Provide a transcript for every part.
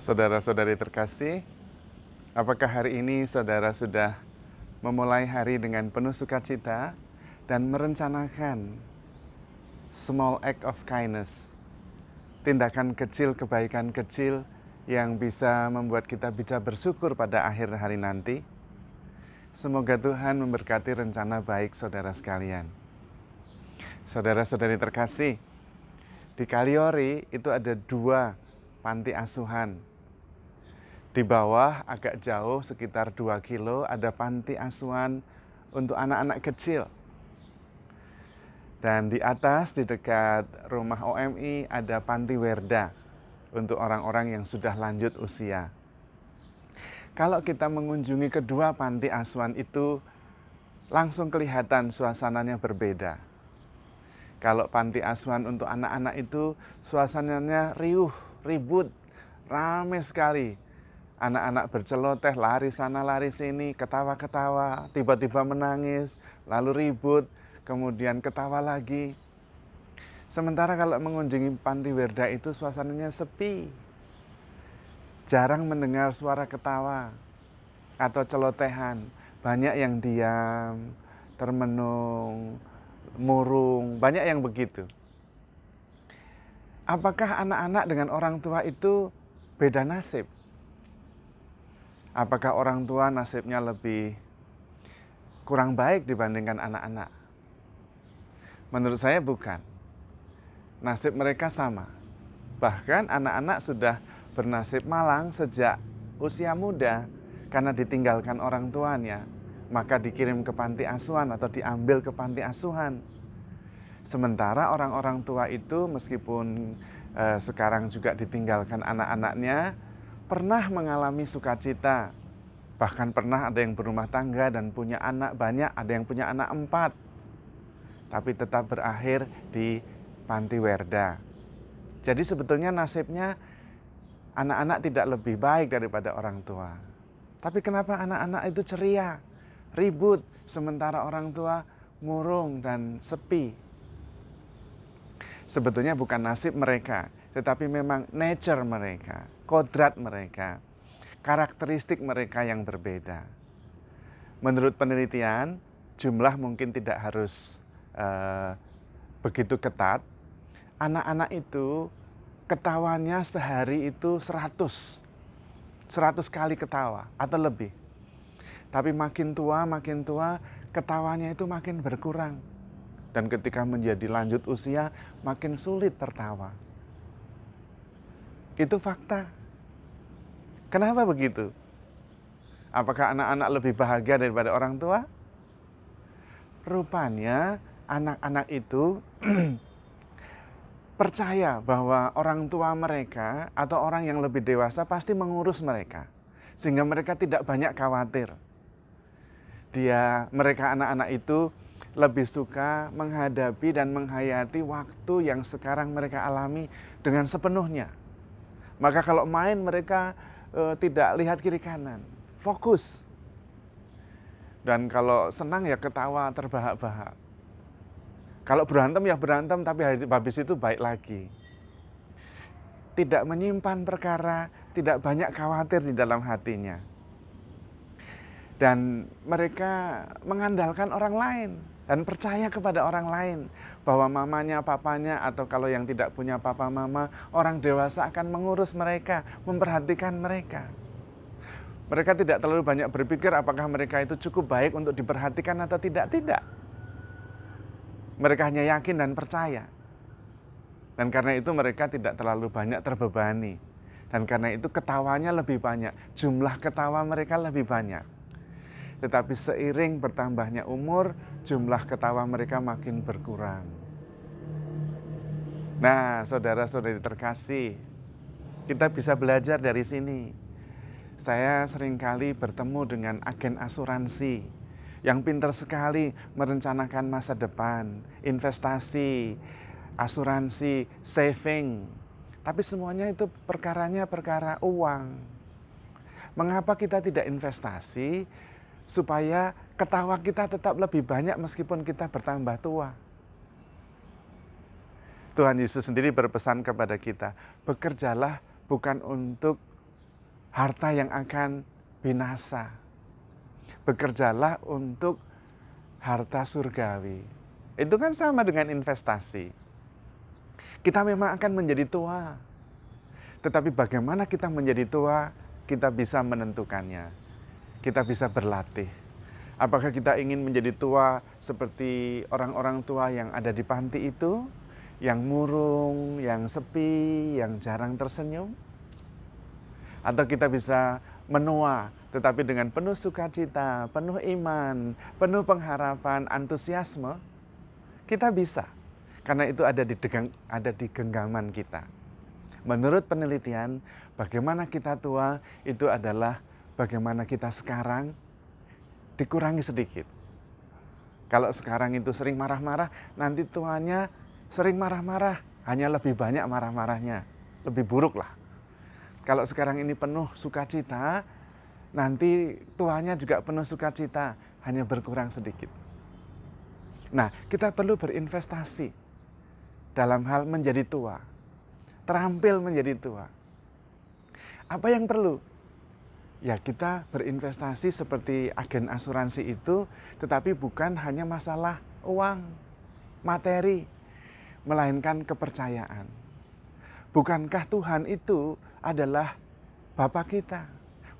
Saudara-saudari terkasih, apakah hari ini saudara sudah memulai hari dengan penuh sukacita dan merencanakan small act of kindness, tindakan kecil, kebaikan kecil yang bisa membuat kita bisa bersyukur pada akhir hari nanti? Semoga Tuhan memberkati rencana baik saudara sekalian. Saudara-saudari terkasih, di Kaliori itu ada 2 panti asuhan. Di bawah agak jauh sekitar 2 kilo ada panti asuhan untuk anak-anak kecil. Dan di atas di dekat rumah OMI ada panti Werda untuk orang-orang yang sudah lanjut usia. Kalau kita mengunjungi kedua panti asuhan itu langsung kelihatan suasananya berbeda. Kalau panti asuhan untuk anak-anak itu suasananya riuh, ribut, ramai sekali. Anak-anak berceloteh, lari sana lari sini, ketawa-ketawa, tiba-tiba menangis, lalu ribut, kemudian ketawa lagi. Sementara kalau mengunjungi panti Werda itu suasananya sepi. Jarang mendengar suara ketawa atau celotehan. Banyak yang diam, termenung, murung, banyak yang begitu. Apakah anak-anak dengan orang tua itu beda nasib? Apakah orang tua nasibnya lebih kurang baik dibandingkan anak-anak? Menurut saya bukan. Nasib mereka sama. Bahkan anak-anak sudah bernasib malang sejak usia muda karena ditinggalkan orang tuanya, maka dikirim ke panti asuhan atau diambil ke panti asuhan. Sementara orang-orang tua itu meskipun sekarang juga ditinggalkan anak-anaknya, pernah mengalami sukacita. Bahkan pernah ada yang berumah tangga dan punya anak banyak, ada yang punya anak 4. Tapi tetap berakhir di panti Werda. Jadi sebetulnya nasibnya anak-anak tidak lebih baik daripada orang tua. Tapi kenapa anak-anak itu ceria, ribut, sementara orang tua murung dan sepi? Sebetulnya bukan nasib mereka, tetapi memang nature mereka, kodrat mereka, karakteristik mereka yang berbeda. Menurut penelitian, jumlah mungkin tidak harus begitu ketat. Anak-anak itu ketawanya sehari itu 100 kali ketawa atau lebih. Tapi makin tua ketawanya itu makin berkurang. Dan ketika menjadi lanjut usia, makin sulit tertawa. Itu fakta. Kenapa begitu? Apakah anak-anak lebih bahagia daripada orang tua? Rupanya anak-anak itu percaya bahwa orang tua mereka atau orang yang lebih dewasa pasti mengurus mereka. Sehingga mereka tidak banyak khawatir. Mereka anak-anak itu lebih suka menghadapi dan menghayati waktu yang sekarang mereka alami dengan sepenuhnya. Maka kalau main mereka tidak lihat kiri kanan, fokus. Dan kalau senang ya ketawa terbahak-bahak. Kalau berantem ya berantem, tapi habis itu baik lagi. Tidak menyimpan perkara, tidak banyak khawatir di dalam hatinya. Dan mereka mengandalkan orang lain dan percaya kepada orang lain bahwa mamanya, papanya, atau kalau yang tidak punya papa mama, orang dewasa akan mengurus mereka, memperhatikan mereka. Mereka tidak terlalu banyak berpikir apakah mereka itu cukup baik untuk diperhatikan atau tidak. Tidak. Mereka hanya yakin dan percaya. Dan karena itu mereka tidak terlalu banyak terbebani. Dan karena itu ketawanya lebih banyak, jumlah ketawa mereka lebih banyak. Tetapi seiring bertambahnya umur, jumlah ketawa mereka makin berkurang. Nah, saudara-saudari terkasih, kita bisa belajar dari sini. Saya seringkali bertemu dengan agen asuransi yang pintar sekali merencanakan masa depan, investasi, asuransi, saving. Tapi semuanya itu perkaranya perkara uang. Mengapa kita tidak investasi supaya ketawa kita tetap lebih banyak meskipun kita bertambah tua? Tuhan Yesus sendiri berpesan kepada kita, bekerjalah bukan untuk harta yang akan binasa. Bekerjalah untuk harta surgawi. Itu kan sama dengan investasi. Kita memang akan menjadi tua. Tetapi bagaimana kita menjadi tua, kita bisa menentukannya. Kita bisa berlatih. Apakah kita ingin menjadi tua seperti orang-orang tua yang ada di panti itu, yang murung, yang sepi, yang jarang tersenyum? Atau kita bisa menua, tetapi dengan penuh sukacita, penuh iman, penuh pengharapan, antusiasme, kita bisa. Karena itu ada di genggaman kita. Menurut penelitian, bagaimana kita tua itu adalah bagaimana kita sekarang dikurangi sedikit. Kalau sekarang itu sering marah-marah, nanti tuanya sering marah-marah, hanya lebih banyak marah-marahnya, lebih buruk lah. Kalau sekarang ini penuh sukacita, nanti tuanya juga penuh sukacita, hanya berkurang sedikit. Nah, kita perlu berinvestasi dalam hal menjadi tua, terampil menjadi tua. Apa yang perlu? Ya, kita berinvestasi seperti agen asuransi itu, tetapi bukan hanya masalah uang, materi, melainkan kepercayaan. Bukankah Tuhan itu adalah Bapa kita?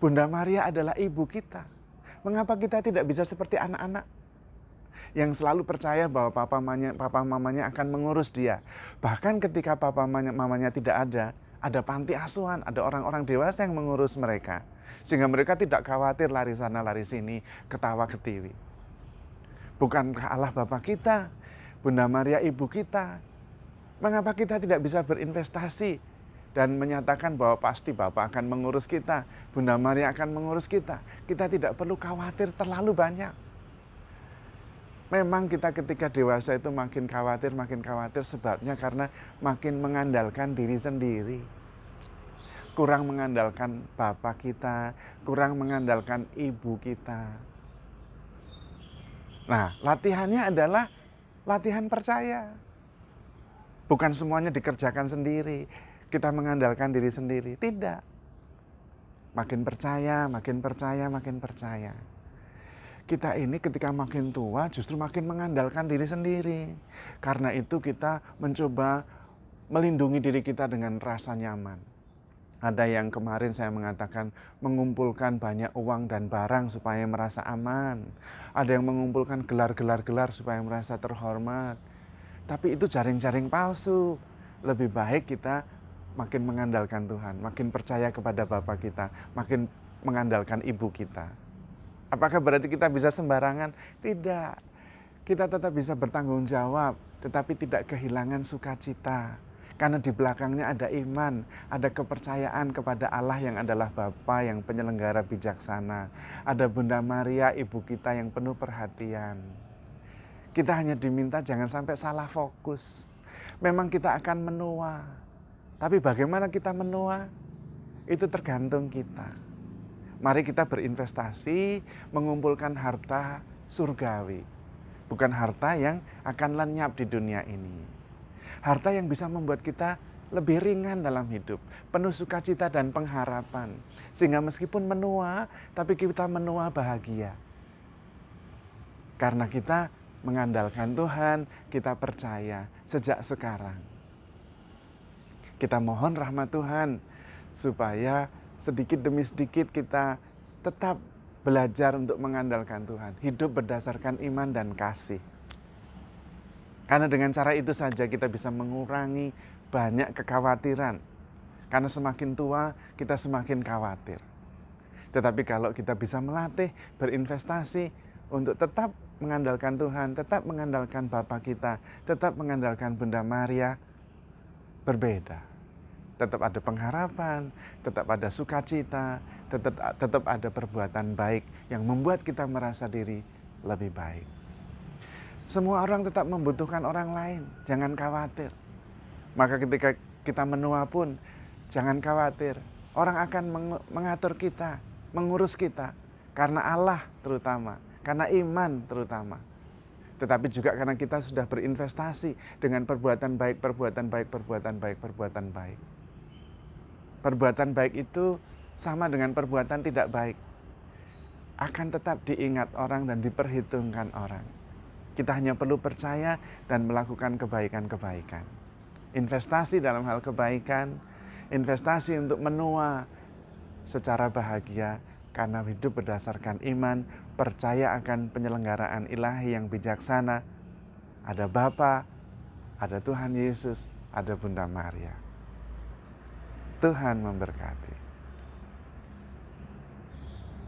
Bunda Maria adalah ibu kita. Mengapa kita tidak bisa seperti anak-anak yang selalu percaya bahwa papa mamanya akan mengurus dia? Bahkan ketika papa mamanya tidak ada panti asuhan, ada orang-orang dewasa yang mengurus mereka. Sehingga mereka tidak khawatir lari sana lari sini, ketawa ketiwi. Bukankah Allah Bapa kita, Bunda Maria ibu kita? Mengapa kita tidak bisa berinvestasi dan menyatakan bahwa pasti Bapak akan mengurus kita, Bunda Maria akan mengurus kita. Kita tidak perlu khawatir terlalu banyak. Memang kita ketika dewasa itu makin khawatir sebabnya karena makin mengandalkan diri sendiri. Kurang mengandalkan Bapak kita, kurang mengandalkan ibu kita. Nah, latihannya adalah latihan percaya. Bukan semuanya dikerjakan sendiri, kita mengandalkan diri sendiri. Tidak. Makin percaya, makin percaya, makin percaya. Kita ini ketika makin tua justru makin mengandalkan diri sendiri. Karena itu kita mencoba melindungi diri kita dengan rasa nyaman. Ada yang kemarin saya mengatakan mengumpulkan banyak uang dan barang supaya merasa aman. Ada yang mengumpulkan gelar supaya merasa terhormat. Tapi itu jaring-jaring palsu. Lebih baik kita makin mengandalkan Tuhan, makin percaya kepada Bapa kita, makin mengandalkan ibu kita. Apakah berarti kita bisa sembarangan? Tidak. Kita tetap bisa bertanggung jawab, tetapi tidak kehilangan sukacita. Karena di belakangnya ada iman, ada kepercayaan kepada Allah yang adalah Bapa yang penyelenggara bijaksana. Ada Bunda Maria, ibu kita yang penuh perhatian. Kita hanya diminta jangan sampai salah fokus. Memang kita akan menua. Tapi bagaimana kita menua? Itu tergantung kita. Mari kita berinvestasi, mengumpulkan harta surgawi. Bukan harta yang akan lenyap di dunia ini. Harta yang bisa membuat kita lebih ringan dalam hidup. Penuh sukacita dan pengharapan. Sehingga meskipun menua, tapi kita menua bahagia. Karena kita mengandalkan Tuhan, kita percaya sejak sekarang. Kita mohon rahmat Tuhan supaya sedikit demi sedikit kita tetap belajar untuk mengandalkan Tuhan. Hidup berdasarkan iman dan kasih. Karena dengan cara itu saja kita bisa mengurangi banyak kekhawatiran. Karena semakin tua kita semakin khawatir. Tetapi kalau kita bisa melatih, berinvestasi untuk tetap mengandalkan Tuhan, tetap mengandalkan Bapa kita, tetap mengandalkan Bunda Maria, berbeda. Tetap ada pengharapan, tetap ada sukacita, tetap ada perbuatan baik yang membuat kita merasa diri lebih baik. Semua orang tetap membutuhkan orang lain, jangan khawatir. Maka ketika kita menua pun, jangan khawatir. Orang akan mengatur kita, mengurus kita, karena Allah terutama. Karena iman terutama. Tetapi juga karena kita sudah berinvestasi dengan perbuatan baik. Perbuatan baik itu sama dengan perbuatan tidak baik, akan tetap diingat orang dan diperhitungkan orang. Kita hanya perlu percaya dan melakukan kebaikan-kebaikan. Investasi dalam hal kebaikan, investasi untuk menua secara bahagia karena hidup berdasarkan iman, percaya akan penyelenggaraan ilahi yang bijaksana. Ada Bapa, ada Tuhan Yesus, ada Bunda Maria. Tuhan memberkati.